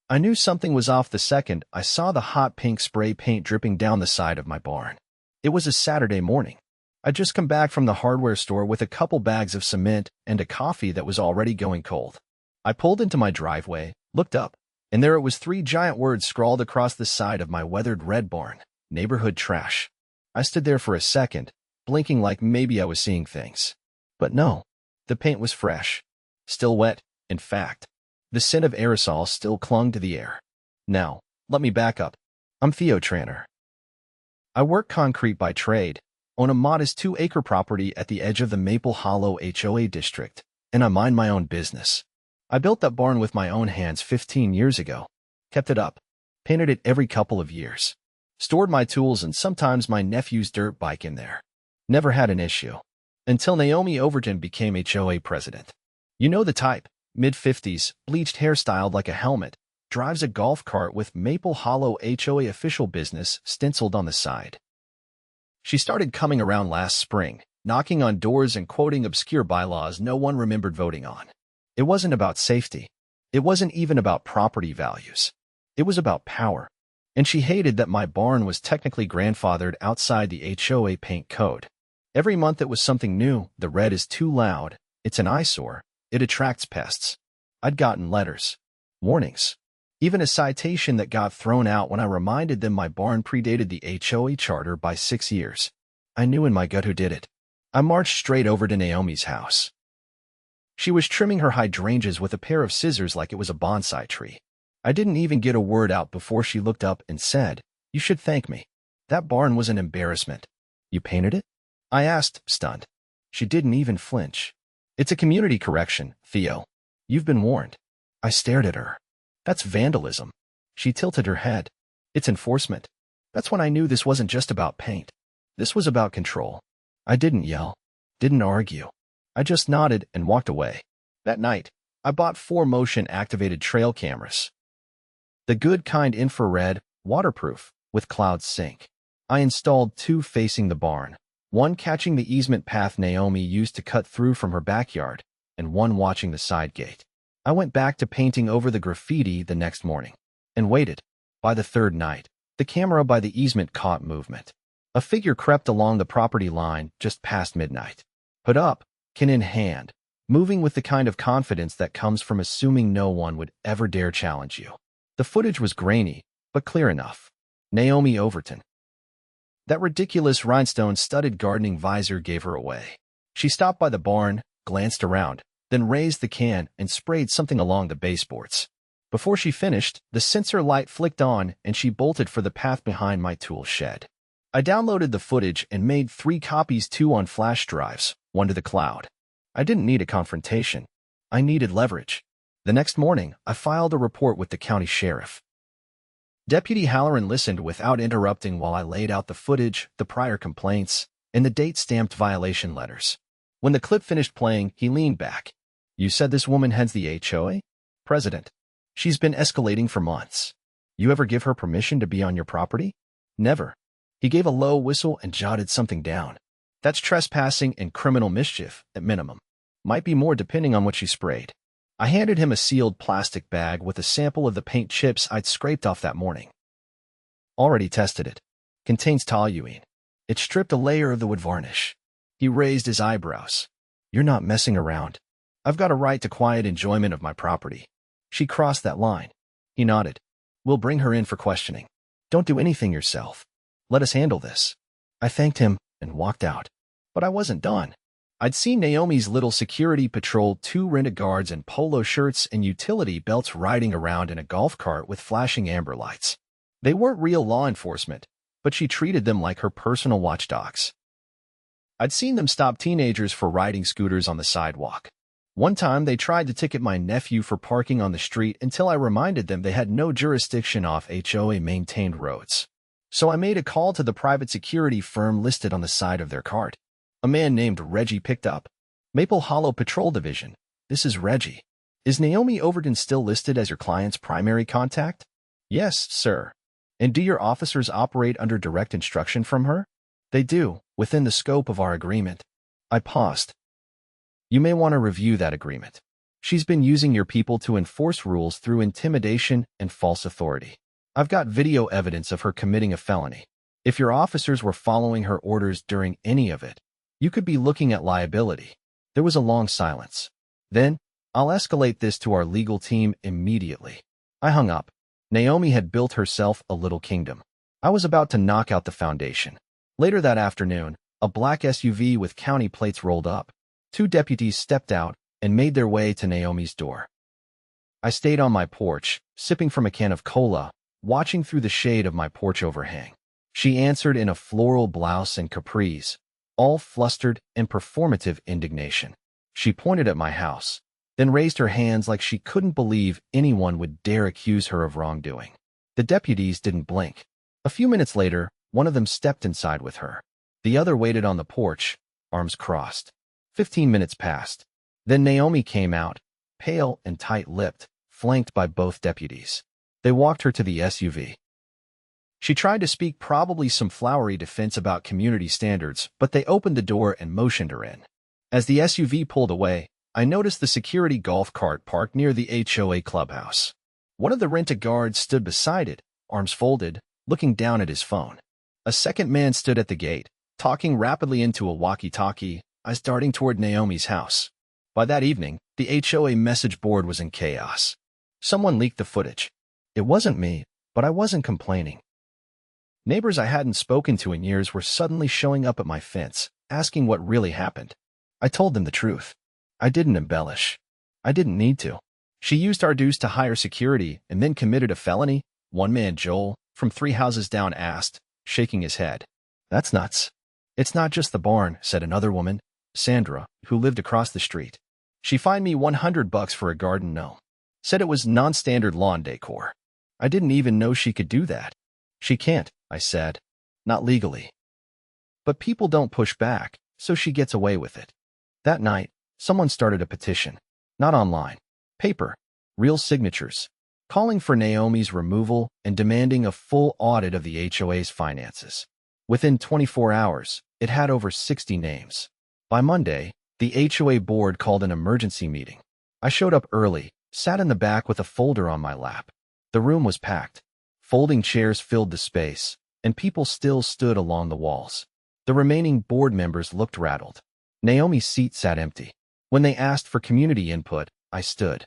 I knew something was off the second I saw the hot pink spray paint dripping down the side of my barn. It was a Saturday morning. I'd just come back from the hardware store with a couple bags of cement and a coffee that was already going cold. I pulled into my driveway, looked up, and there it was, 3 giant words scrawled across the side of my weathered red barn: neighborhood trash. I stood there for a second, blinking like maybe I was seeing things. But no, the paint was fresh. Still wet, in fact. The scent of aerosol still clung to the air. Now, let me back up. I'm Theo Tranter. I work concrete by trade, own a modest 2-acre property at the edge of the Maple Hollow HOA district, and I mind my own business. I built that barn with my own hands 15 years ago, kept it up, painted it every couple of years, stored my tools and sometimes my nephew's dirt bike in there. Never had an issue. Until Naomi Overton became HOA president. You know the type, mid-50s, bleached hair styled like a helmet, drives a golf cart with Maple Hollow HOA official business stenciled on the side. She started coming around last spring, knocking on doors and quoting obscure bylaws no one remembered voting on. It wasn't about safety. It wasn't even about property values. It was about power. And she hated that my barn was technically grandfathered outside the HOA paint code. Every month it was something new. The red is too loud. It's an eyesore. It attracts pests. I'd gotten letters, warnings, even a citation that got thrown out when I reminded them my barn predated the HOA charter by 6 years. I knew in my gut who did it. I marched straight over to Naomi's house. She was trimming her hydrangeas with a pair of scissors like it was a bonsai tree. I didn't even get a word out before she looked up and said, "You should thank me. That barn was an embarrassment." "You painted it?" I asked, stunned. She didn't even flinch. "It's a community correction, Theo. You've been warned." I stared at her. "That's vandalism." She tilted her head. "It's enforcement." That's when I knew this wasn't just about paint. This was about control. I didn't yell, didn't argue. I just nodded and walked away. That night, I bought 4 motion-activated trail cameras. The good kind, infrared, waterproof, with cloud sync. I installed 2 facing the barn, one catching the easement path Naomi used to cut through from her backyard, and one watching the side gate. I went back to painting over the graffiti the next morning, and waited. By the 3rd night, the camera by the easement caught movement. A figure crept along the property line just past midnight. Hood up, can in hand, moving with the kind of confidence that comes from assuming no one would ever dare challenge you. The footage was grainy, but clear enough. Naomi Overton. That ridiculous rhinestone-studded gardening visor gave her away. She stopped by the barn, glanced around, then raised the can and sprayed something along the baseboards. Before she finished, the sensor light flicked on and she bolted for the path behind my tool shed. I downloaded the footage and made 3 copies, 2 on flash drives, 1 to the cloud. I didn't need a confrontation. I needed leverage. The next morning, I filed a report with the county sheriff. Deputy Halloran listened without interrupting while I laid out the footage, the prior complaints, and the date-stamped violation letters. When the clip finished playing, he leaned back. "You said this woman heads the HOA? President. She's been escalating for months. You ever give her permission to be on your property?" "Never." He gave a low whistle and jotted something down. "That's trespassing and criminal mischief, at minimum. Might be more depending on what she sprayed." I handed him a sealed plastic bag with a sample of the paint chips I'd scraped off that morning. "Already tested it. Contains toluene. It stripped a layer of the wood varnish." He raised his eyebrows. "You're not messing around. I've got a right to quiet enjoyment of my property. She crossed that line." He nodded. "We'll bring her in for questioning. Don't do anything yourself. Let us handle this." I thanked him and walked out. But I wasn't done. I'd seen Naomi's little security patrol, 2 rent-a-guards in polo shirts and utility belts riding around in a golf cart with flashing amber lights. They weren't real law enforcement, but she treated them like her personal watchdogs. I'd seen them stop teenagers for riding scooters on the sidewalk. One time they tried to ticket my nephew for parking on the street until I reminded them they had no jurisdiction off HOA-maintained roads. So I made a call to the private security firm listed on the side of their cart. A man named Reggie picked up. "Maple Hollow Patrol Division. This is Reggie. Is Naomi Overton still listed as your client's primary contact?" "Yes, sir." "And do your officers operate under direct instruction from her?" "They do, within the scope of our agreement." I paused. "You may want to review that agreement. She's been using your people to enforce rules through intimidation and false authority. I've got video evidence of her committing a felony. If your officers were following her orders during any of it, you could be looking at liability." There was a long silence. Then, "I'll escalate this to our legal team immediately." I hung up. Naomi had built herself a little kingdom. I was about to knock out the foundation. Later that afternoon, a black SUV with county plates rolled up. 2 deputies stepped out and made their way to Naomi's door. I stayed on my porch, sipping from a can of cola, watching through the shade of my porch overhang. She answered in a floral blouse and capris, all flustered and performative indignation. She pointed at my house, then raised her hands like she couldn't believe anyone would dare accuse her of wrongdoing. The deputies didn't blink. A few minutes later, one of them stepped inside with her. The other waited on the porch, arms crossed. 15 minutes passed. Then Naomi came out, pale and tight-lipped, flanked by both deputies. They walked her to the SUV. She tried to speak probably some flowery defense about community standards, but they opened the door and motioned her in. As the SUV pulled away, I noticed the security golf cart parked near the HOA clubhouse. One of the rent-a-guards stood beside it, arms folded, looking down at his phone. A second man stood at the gate, talking rapidly into a walkie-talkie, eyes darting toward Naomi's house. By that evening, the HOA message board was in chaos. Someone leaked the footage. It wasn't me, but I wasn't complaining. Neighbors I hadn't spoken to in years were suddenly showing up at my fence, asking what really happened. I told them the truth. I didn't embellish. I didn't need to. She used our dues to hire security and then committed a felony, one man, Joel, from 3 houses down, asked, shaking his head. "That's nuts." "It's not just the barn," said another woman, Sandra, who lived across the street. "She fined me $100 for a garden gnome. Said it was non-standard lawn decor. I didn't even know she could do that." "She can't," I said. "Not legally." But people don't push back, so she gets away with it. That night, someone started a petition. Not online. Paper. Real signatures. Calling for Naomi's removal and demanding a full audit of the HOA's finances. Within 24 hours, it had over 60 names. By Monday, the HOA board called an emergency meeting. I showed up early, sat in the back with a folder on my lap. The room was packed. Folding chairs filled the space, and people still stood along the walls. The remaining board members looked rattled. Naomi's seat sat empty. When they asked for community input, I stood.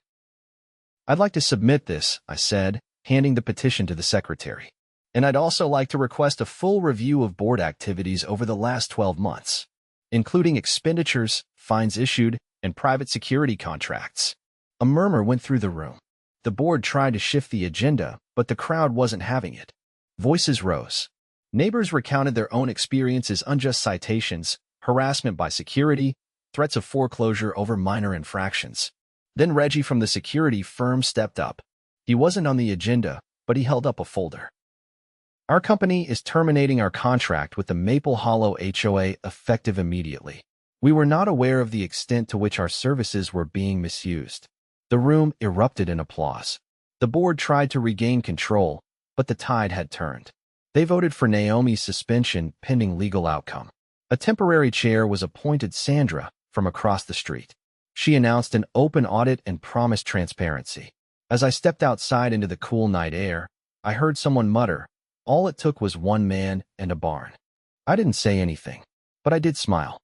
"I'd like to submit this," I said, handing the petition to the secretary. "And I'd also like to request a full review of board activities over the last 12 months, including expenditures, fines issued, and private security contracts." A murmur went through the room. The board tried to shift the agenda, but the crowd wasn't having it. Voices rose. Neighbors recounted their own experiences: unjust citations, harassment by security, threats of foreclosure over minor infractions. Then Reggie from the security firm stepped up. He wasn't on the agenda, but he held up a folder. "Our company is terminating our contract with the Maple Hollow HOA effective immediately. We were not aware of the extent to which our services were being misused." The room erupted in applause. The board tried to regain control, but the tide had turned. They voted for Naomi's suspension pending legal outcome. A temporary chair was appointed, Sandra, from across the street. She announced an open audit and promised transparency. As I stepped outside into the cool night air, I heard someone mutter, "All it took was one man and a barn." I didn't say anything, but I did smile.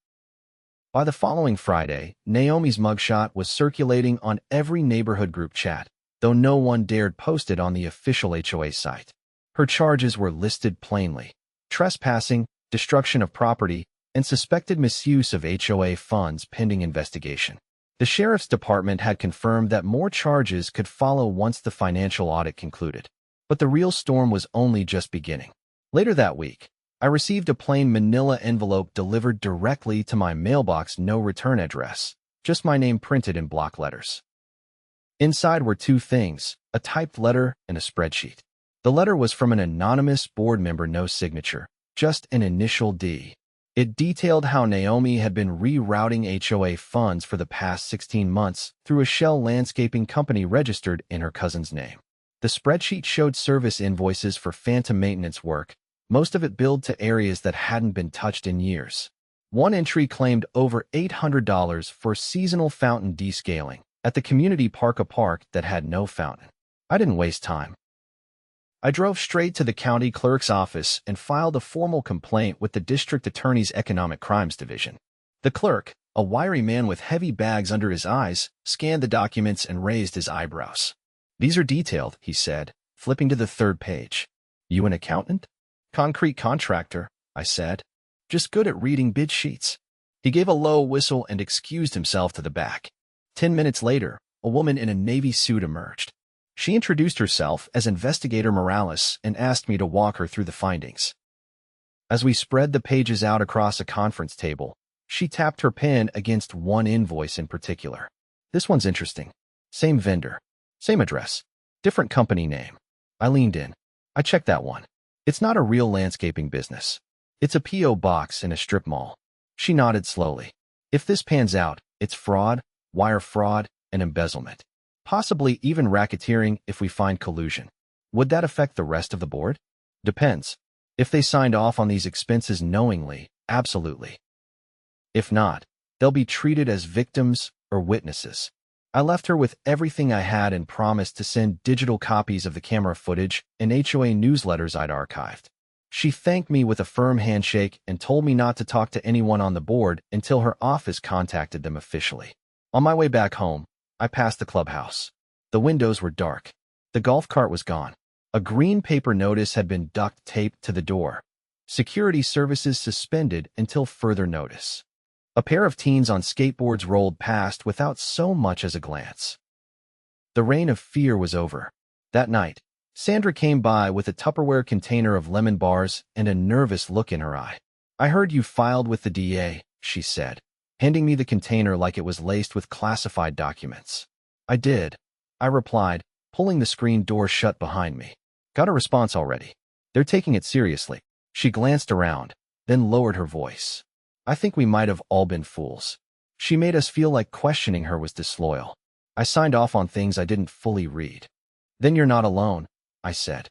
By the following Friday, Naomi's mugshot was circulating on every neighborhood group chat, though no one dared post it on the official HOA site. Her charges were listed plainly: trespassing, destruction of property, and suspected misuse of HOA funds pending investigation. The sheriff's department had confirmed that more charges could follow once the financial audit concluded. But the real storm was only just beginning. Later that week, I received a plain manila envelope delivered directly to my mailbox, no return address, just my name printed in block letters. Inside were 2 things, a typed letter and a spreadsheet. The letter was from an anonymous board member, no signature, just an initial D. It detailed how Naomi had been rerouting HOA funds for the past 16 months through a shell landscaping company registered in her cousin's name. The spreadsheet showed service invoices for phantom maintenance work, most of it billed to areas that hadn't been touched in years. One entry claimed over $800 for seasonal fountain descaling, at the community park, a park that had no fountain. I didn't waste time. I drove straight to the county clerk's office and filed a formal complaint with the district attorney's economic crimes division. The clerk, a wiry man with heavy bags under his eyes, scanned the documents and raised his eyebrows. "These are detailed," he said, flipping to the third page. "You an accountant?" "Concrete contractor," I said. "Just good at reading bid sheets." He gave a low whistle and excused himself to the back. 10 minutes later, a woman in a navy suit emerged. She introduced herself as Investigator Morales and asked me to walk her through the findings. As we spread the pages out across a conference table, she tapped her pen against one invoice in particular. "This one's interesting. Same vendor, same address, different company name." I leaned in. "I checked that one. It's not a real landscaping business. It's a P.O. box in a strip mall." She nodded slowly. "If this pans out, it's fraud, wire fraud, and embezzlement. Possibly even racketeering if we find collusion. Would that affect the rest of the board?" "Depends. If they signed off on these expenses knowingly, absolutely. If not, they'll be treated as victims or witnesses." I left her with everything I had and promised to send digital copies of the camera footage and HOA newsletters I'd archived. She thanked me with a firm handshake and told me not to talk to anyone on the board until her office contacted them officially. On my way back home, I passed the clubhouse. The windows were dark. The golf cart was gone. A green paper notice had been duct taped to the door. "Security services suspended until further notice." A pair of teens on skateboards rolled past without so much as a glance. The reign of fear was over. That night, Sandra came by with a Tupperware container of lemon bars and a nervous look in her eye. "I heard you filed with the DA," she said, handing me the container like it was laced with classified documents. "I did," I replied, pulling the screen door shut behind me. "Got a response already. They're taking it seriously." She glanced around, then lowered her voice. "I think we might have all been fools." She made us feel like questioning her was disloyal. I signed off on things I didn't fully read. "Then you're not alone," I said.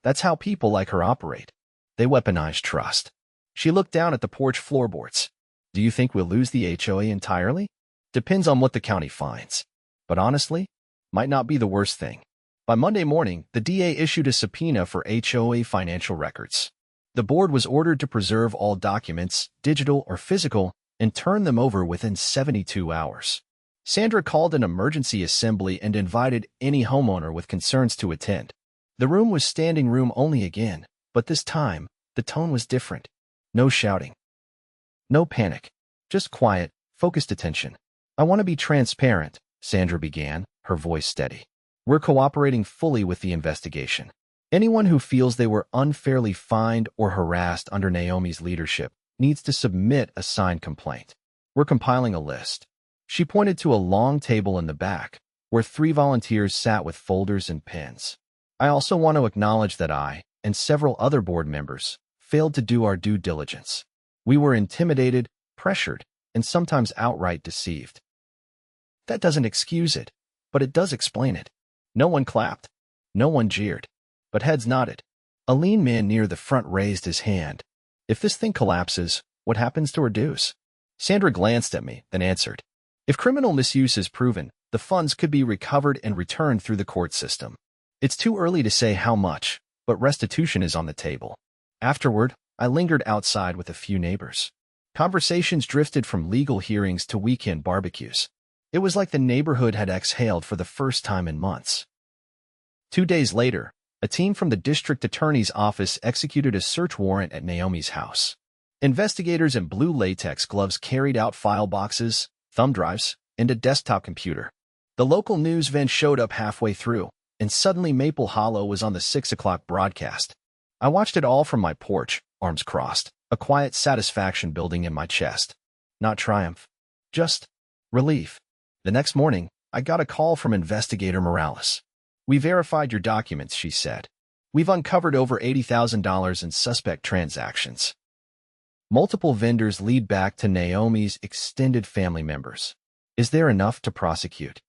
"That's how people like her operate. They weaponize trust." She looked down at the porch floorboards. "Do you think we'll lose the HOA entirely?" "Depends on what the county finds. But honestly, might not be the worst thing." By Monday morning, the DA issued a subpoena for HOA financial records. The board was ordered to preserve all documents, digital or physical, and turn them over within 72 hours. Sandra called an emergency assembly and invited any homeowner with concerns to attend. The room was standing room only again, but this time, the tone was different. No shouting. No panic. Just quiet, focused attention. "I want to be transparent," Sandra began, her voice steady. "We're cooperating fully with the investigation. Anyone who feels they were unfairly fined or harassed under Naomi's leadership needs to submit a signed complaint. We're compiling a list." She pointed to a long table in the back, where 3 volunteers sat with folders and pens. "I also want to acknowledge that I, and several other board members, failed to do our due diligence. We were intimidated, pressured, and sometimes outright deceived." That doesn't excuse it, but it does explain it. No one clapped. No one jeered. But heads nodded. A lean man near the front raised his hand. "If this thing collapses, what happens to our dues?" Sandra glanced at me, then answered. "If criminal misuse is proven, the funds could be recovered and returned through the court system. It's too early to say how much, but restitution is on the table." Afterward, I lingered outside with a few neighbors. Conversations drifted from legal hearings to weekend barbecues. It was like the neighborhood had exhaled for the first time in months. 2 days later, a team from the district attorney's office executed a search warrant at Naomi's house. Investigators in blue latex gloves carried out file boxes, thumb drives, and a desktop computer. The local news van showed up halfway through, and suddenly Maple Hollow was on the 6 o'clock broadcast. I watched it all from my porch, arms crossed, a quiet satisfaction building in my chest. Not triumph, just relief. The next morning, I got a call from Investigator Morales. "We verified your documents," she said. "We've uncovered over $80,000 in suspect transactions. Multiple vendors lead back to Naomi's extended family members. Is there enough to prosecute?"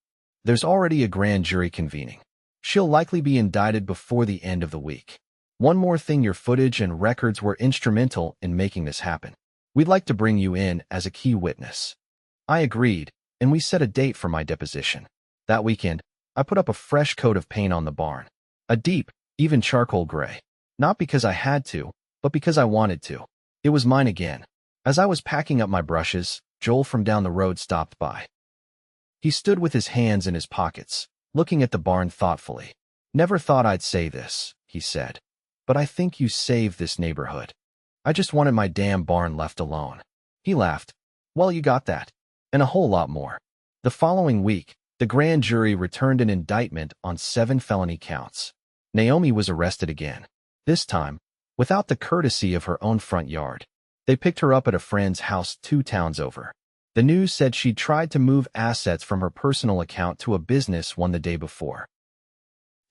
"There's already a grand jury convening. She'll likely be indicted before the end of the week. One more thing, your footage and records were instrumental in making this happen. We'd like to bring you in as a key witness." I agreed, and we set a date for my deposition. That weekend, I put up a fresh coat of paint on the barn. A deep, even charcoal gray. Not because I had to, but because I wanted to. It was mine again. As I was packing up my brushes, Joel from down the road stopped by. He stood with his hands in his pockets, looking at the barn thoughtfully. "Never thought I'd say this," he said, "but I think you saved this neighborhood. I just wanted my damn barn left alone." He laughed. "Well, you got that. And a whole lot more." The following week, the grand jury returned an indictment on 7 felony counts. Naomi was arrested again. This time, without the courtesy of her own front yard. They picked her up at a friend's house 2 towns over. The news said she'd tried to move assets from her personal account to a business one the day before.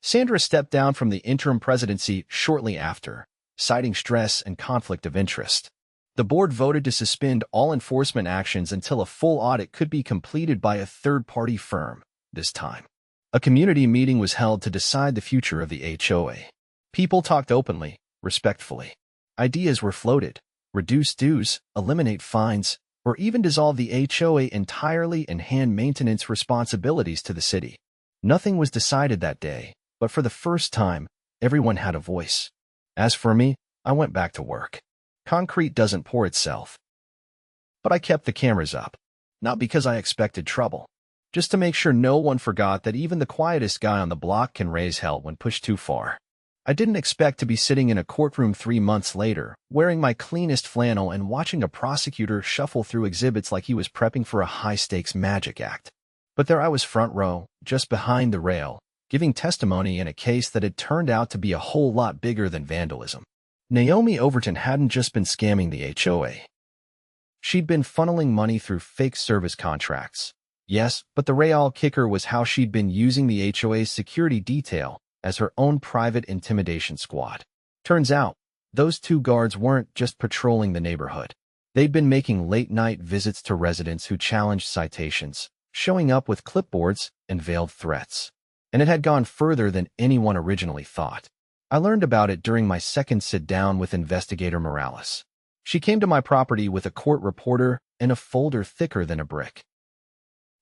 Sandra stepped down from the interim presidency shortly after, citing stress and conflict of interest. The board voted to suspend all enforcement actions until a full audit could be completed by a third-party firm, this time. A community meeting was held to decide the future of the HOA. People talked openly, respectfully. Ideas were floated: reduce dues, eliminate fines, or even dissolve the HOA entirely and hand maintenance responsibilities to the city. Nothing was decided that day, but for the first time, everyone had a voice. As for me, I went back to work. Concrete doesn't pour itself. But I kept the cameras up. Not because I expected trouble. Just to make sure no one forgot that even the quietest guy on the block can raise hell when pushed too far. I didn't expect to be sitting in a courtroom 3 months later, wearing my cleanest flannel and watching a prosecutor shuffle through exhibits like he was prepping for a high-stakes magic act. But there I was front row, just behind the rail, giving testimony in a case that had turned out to be a whole lot bigger than vandalism. Naomi Overton hadn't just been scamming the HOA. She'd been funneling money through fake service contracts. Yes, but the real kicker was how she'd been using the HOA's security detail as her own private intimidation squad. Turns out, those 2 guards weren't just patrolling the neighborhood. They'd been making late-night visits to residents who challenged citations, showing up with clipboards and veiled threats. And it had gone further than anyone originally thought. I learned about it during my second sit-down with investigator Morales. She came to my property with a court reporter and a folder thicker than a brick.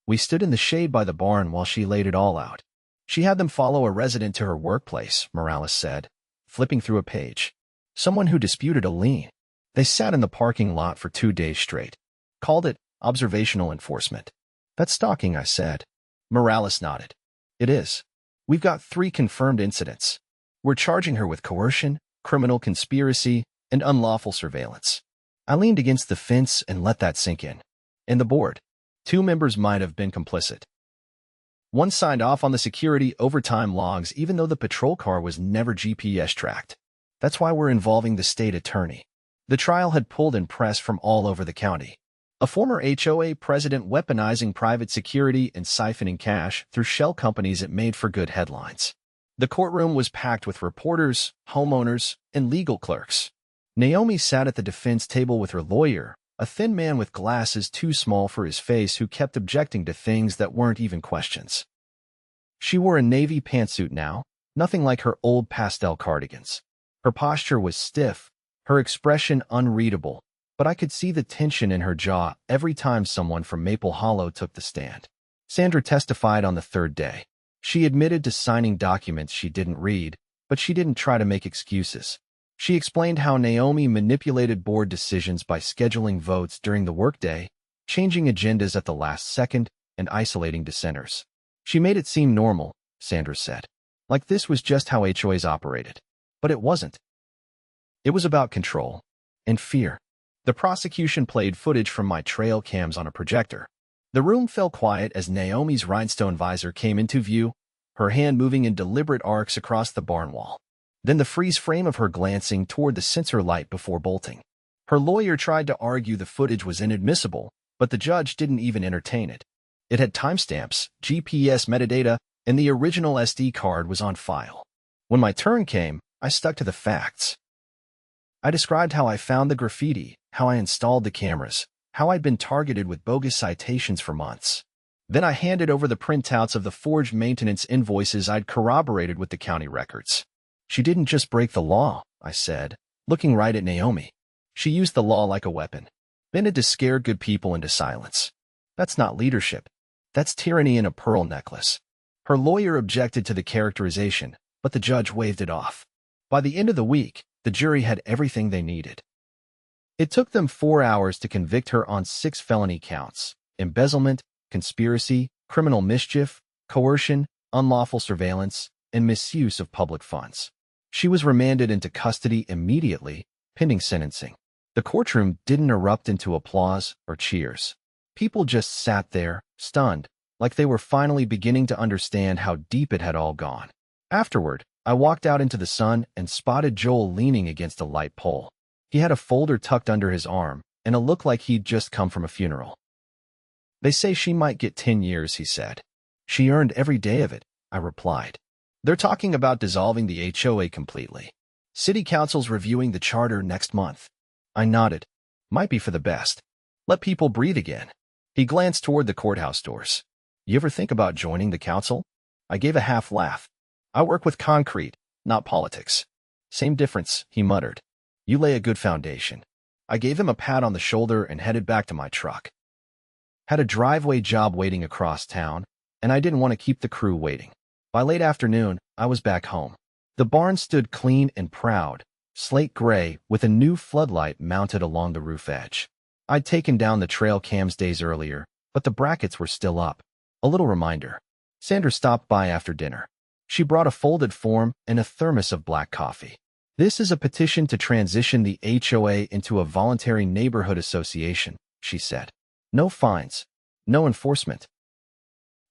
We stood in the shade by the barn while she laid it all out. She had them follow a resident to her workplace, Morales said, flipping through a page. Someone who disputed a lien. They sat in the parking lot for 2 days straight. Called it observational enforcement. "That's stalking," I said. Morales nodded. "It is. We've got 3 confirmed incidents. We're charging her with coercion, criminal conspiracy, and unlawful surveillance." I leaned against the fence and let that sink in. And the board. 2 members might have been complicit. One signed off on the security overtime logs even though the patrol car was never GPS tracked. That's why we're involving the state attorney. The trial had pulled in press from all over the county. A former HOA president weaponizing private security and siphoning cash through shell companies. It made for good headlines. The courtroom was packed with reporters, homeowners, and legal clerks. Naomi sat at the defense table with her lawyer, a thin man with glasses too small for his face who kept objecting to things that weren't even questions. She wore a navy pantsuit now, nothing like her old pastel cardigans. Her posture was stiff, her expression unreadable, but I could see the tension in her jaw every time someone from Maple Hollow took the stand. Sandra testified on the 3rd day. She admitted to signing documents she didn't read, but she didn't try to make excuses. She explained how Naomi manipulated board decisions by scheduling votes during the workday, changing agendas at the last second, and isolating dissenters. She made it seem normal, Sandra said. Like this was just how HOAs operated. But it wasn't. It was about control and fear. The prosecution played footage from my trail cams on a projector. The room fell quiet as Naomi's rhinestone visor came into view, her hand moving in deliberate arcs across the barn wall. Then the freeze frame of her glancing toward the sensor light before bolting. Her lawyer tried to argue the footage was inadmissible, but the judge didn't even entertain it. It had timestamps, GPS metadata, and the original SD card was on file. When my turn came, I stuck to the facts. I described how I found the graffiti, how I installed the cameras, how I'd been targeted with bogus citations for months. Then I handed over the printouts of the forged maintenance invoices I'd corroborated with the county records. She didn't just break the law, I said, looking right at Naomi. She used the law like a weapon, meant it to scare good people into silence. That's not leadership, That's tyranny in a pearl necklace. Her lawyer objected to the characterization, but the judge waved it off. By the end of the week, the jury had everything they needed. It took them 4 hours to convict her on 6 felony counts: embezzlement, conspiracy, criminal mischief, coercion, unlawful surveillance, and misuse of public funds. She was remanded into custody immediately, pending sentencing. The courtroom didn't erupt into applause or cheers. People just sat there, stunned, like they were finally beginning to understand how deep it had all gone. Afterward, I walked out into the sun and spotted Joel leaning against a light pole. He had a folder tucked under his arm and a look like he'd just come from a funeral. "They say she might get 10 years, he said. "She earned every day of it," I replied. "They're talking about dissolving the HOA completely. City Council's reviewing the charter next month." I nodded. "Might be for the best. Let people breathe again." He glanced toward the courthouse doors. "You ever think about joining the council?" I gave a half laugh. "I work with concrete, not politics." "Same difference," he muttered. "You lay a good foundation." I gave him a pat on the shoulder and headed back to my truck. Had a driveway job waiting across town, and I didn't want to keep the crew waiting. By late afternoon, I was back home. The barn stood clean and proud, slate gray, with a new floodlight mounted along the roof edge. I'd taken down the trail cams days earlier, but the brackets were still up. A little reminder. Sandra stopped by after dinner. She brought a folded form and a thermos of black coffee. "This is a petition to transition the HOA into a voluntary neighborhood association," she said. "No fines, no enforcement.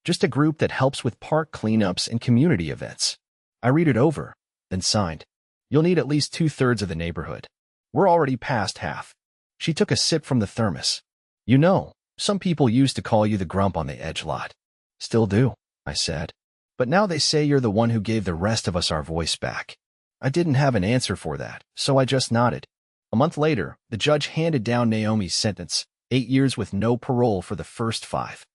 Just a group that helps with park cleanups and community events." I read it over, then signed. "You'll need at least 2/3 of the neighborhood. We're already past half." She took a sip from the thermos. "You know, some people used to call you the grump on the edge lot." "Still do," I said. "But now they say you're the one who gave the rest of us our voice back." I didn't have an answer for that, so I just nodded. A month later, the judge handed down Naomi's sentence, 8 years with no parole for the first 5.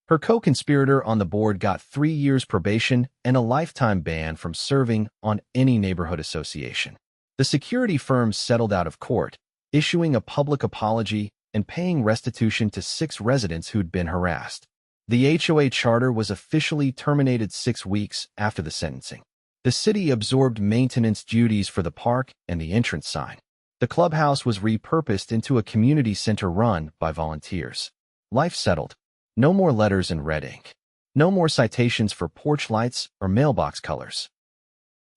Her co-conspirator on the board got 3 years probation and a lifetime ban from serving on any neighborhood association. The security firm settled out of court, issuing a public apology and paying restitution to 6 residents who'd been harassed. The HOA charter was officially terminated 6 weeks after the sentencing. The city absorbed maintenance duties for the park and the entrance sign. The clubhouse was repurposed into a community center run by volunteers. Life settled. No more letters in red ink. No more citations for porch lights or mailbox colors.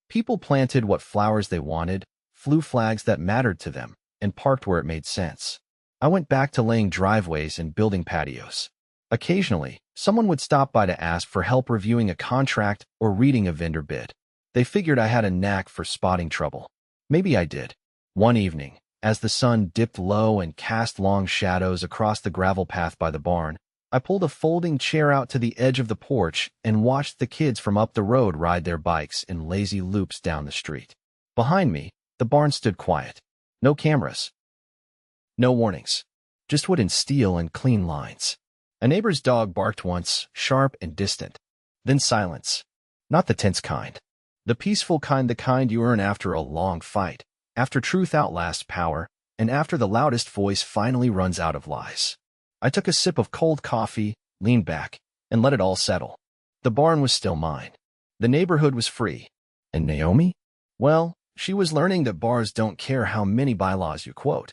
People planted what flowers they wanted, flew flags that mattered to them, and parked where it made sense. I went back to laying driveways and building patios. Occasionally, someone would stop by to ask for help reviewing a contract or reading a vendor bid. They figured I had a knack for spotting trouble. Maybe I did. One evening, as the sun dipped low and cast long shadows across the gravel path by the barn, I pulled a folding chair out to the edge of the porch and watched the kids from up the road ride their bikes in lazy loops down the street. Behind me, the barn stood quiet. No cameras. No warnings. Just wood and steel and clean lines. A neighbor's dog barked once, sharp and distant. Then silence. Not the tense kind. The peaceful kind, the kind you earn after a long fight, after truth outlasts power, and after the loudest voice finally runs out of lies. I took a sip of cold coffee, leaned back, and let it all settle. The barn was still mine. The neighborhood was free. And Naomi? Well, she was learning that bars don't care how many bylaws you quote.